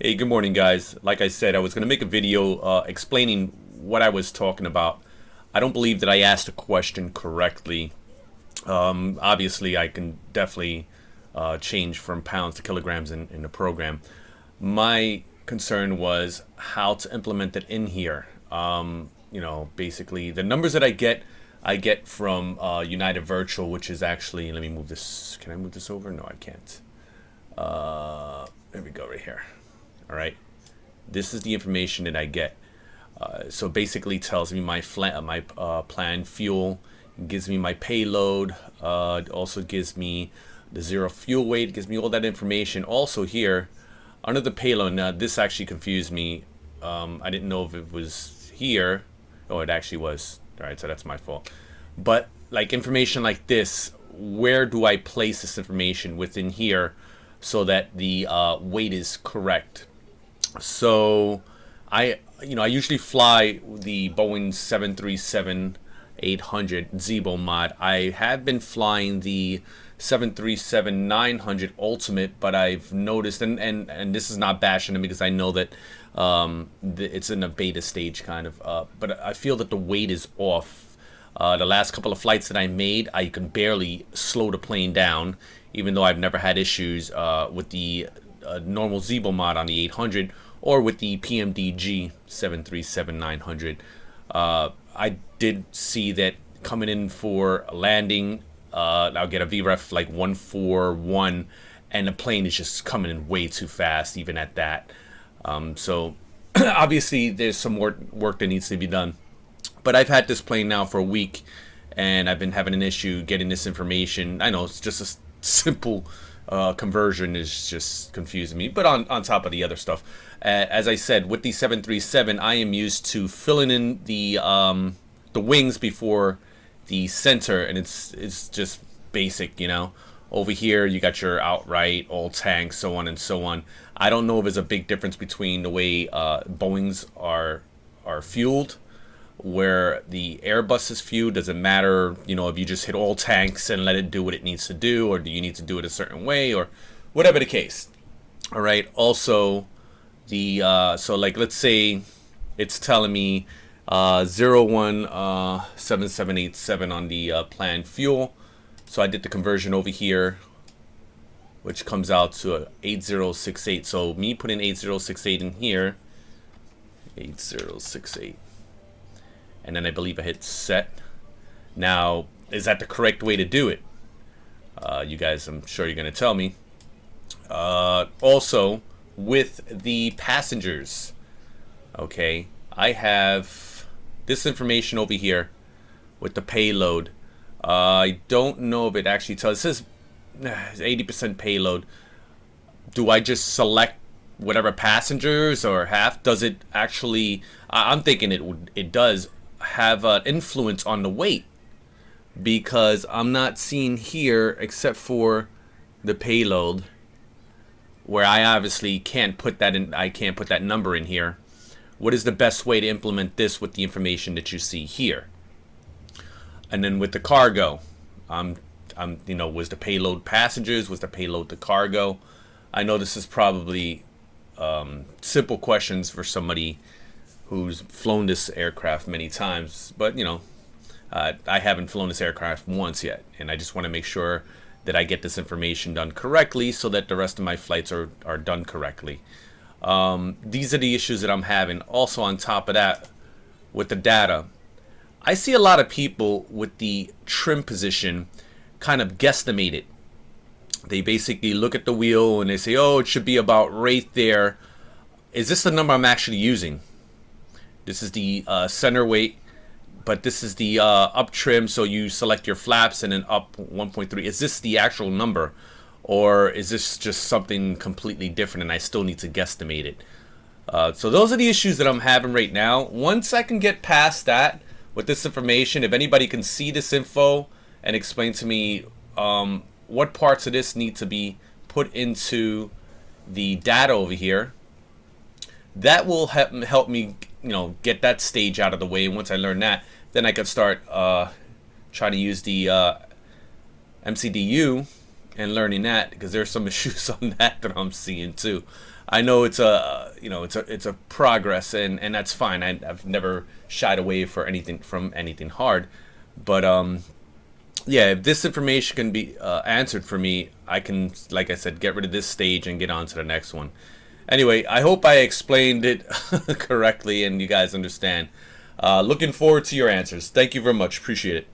Hey, good morning, guys. Like I said, I was going to make a video explaining what I was talking about. I don't believe that I asked a question correctly. Obviously, I can definitely change from pounds to kilograms in the program. My concern was how to implement it in here. Basically, the numbers that I get from United Virtual, which is actually, let me move this. Can I move this over? No, I can't. There we go, right here. All right, this is the information that I get. So basically tells me my planned fuel, gives me my payload, also gives me the zero fuel weight, gives me all that information. Also here, under the payload, now this actually confused me. I didn't know if it was here. Oh, it actually was. All right, so that's my fault. But like information like this, where do I place this information within here so that the weight is correct? So I usually fly the Boeing 737-800 Zibo mod. I have been flying the 737-900 Ultimate, but I've noticed, and this is not bashing them because I know that it's in a beta stage kind of, but I feel that the weight is off. The last couple of flights that I made, I can barely slow the plane down, even though I've never had issues with the normal Zibo mod on the 800 or with the PMDG 737-900. I did see that coming in for a landing, I'll get a VREF like 141, and the plane is just coming in way too fast, even at that. So obviously there's some work that needs to be done. But I've had this plane now for a week, and I've been having an issue getting this information. I know it's just a simple conversion is just confusing me, but on top of the other stuff, as I said, with the 737, I am used to filling in the wings before the center, and it's just basic, you know. Over here you got your outright, all tanks, so on and so on. I don't know if there's a big difference between the way Boeings are fueled, where the Airbus is fueled. Does it matter, you know, if you just hit all tanks and let it do what it needs to do, or do you need to do it a certain way, or whatever the case? All right. Also, the so like let's say it's telling me 017787 on the planned fuel. So I did the conversion over here, which comes out to 8068. So me putting 8068 in here, 8068. And then I believe I hit set. Now, is that the correct way to do it? You guys, I'm sure you're going to tell me. Also, with the passengers, okay, I have this information over here with the payload. I don't know if it actually tells. It says 80% payload. Do I just select whatever passengers or half? Does it actually? I'm thinking it does have an influence on the weight, because I'm not seeing here except for the payload, where I obviously can't put that in. I can't put that number in here. What is the best way to implement this with the information that you see here? And then with the cargo, was the payload passengers? Was the payload the cargo? I know this is probably simple questions for somebody who's flown this aircraft many times, but I haven't flown this aircraft once yet, and I just want to make sure that I get this information done correctly so that the rest of my flights are done correctly. These are the issues that I'm having. Also, on top of that, with the data, I see a lot of people with the trim position kind of guesstimate it. They basically look at the wheel and they say, oh, it should be about right there. Is this the number I'm actually using? This is the center weight, but this is the up trim. So you select your flaps and then up 1.3. Is this the actual number, or is this just something completely different and I still need to guesstimate it? So those are the issues that I'm having right now. Once I can get past that with this information, if anybody can see this info and explain to me what parts of this need to be put into the data over here, that will help me, get that stage out of the way. And once I learn that, then I could start trying to use the MCDU and learning that, because there's some issues on that I'm seeing too. I know it's you know, it's a progress, and that's fine. I've never shied away from anything hard, but yeah, if this information can be answered for me, I can, like I said, get rid of this stage and get on to the next one. Anyway, I hope I explained it correctly and you guys understand. Looking forward to your answers. Thank you very much. Appreciate it.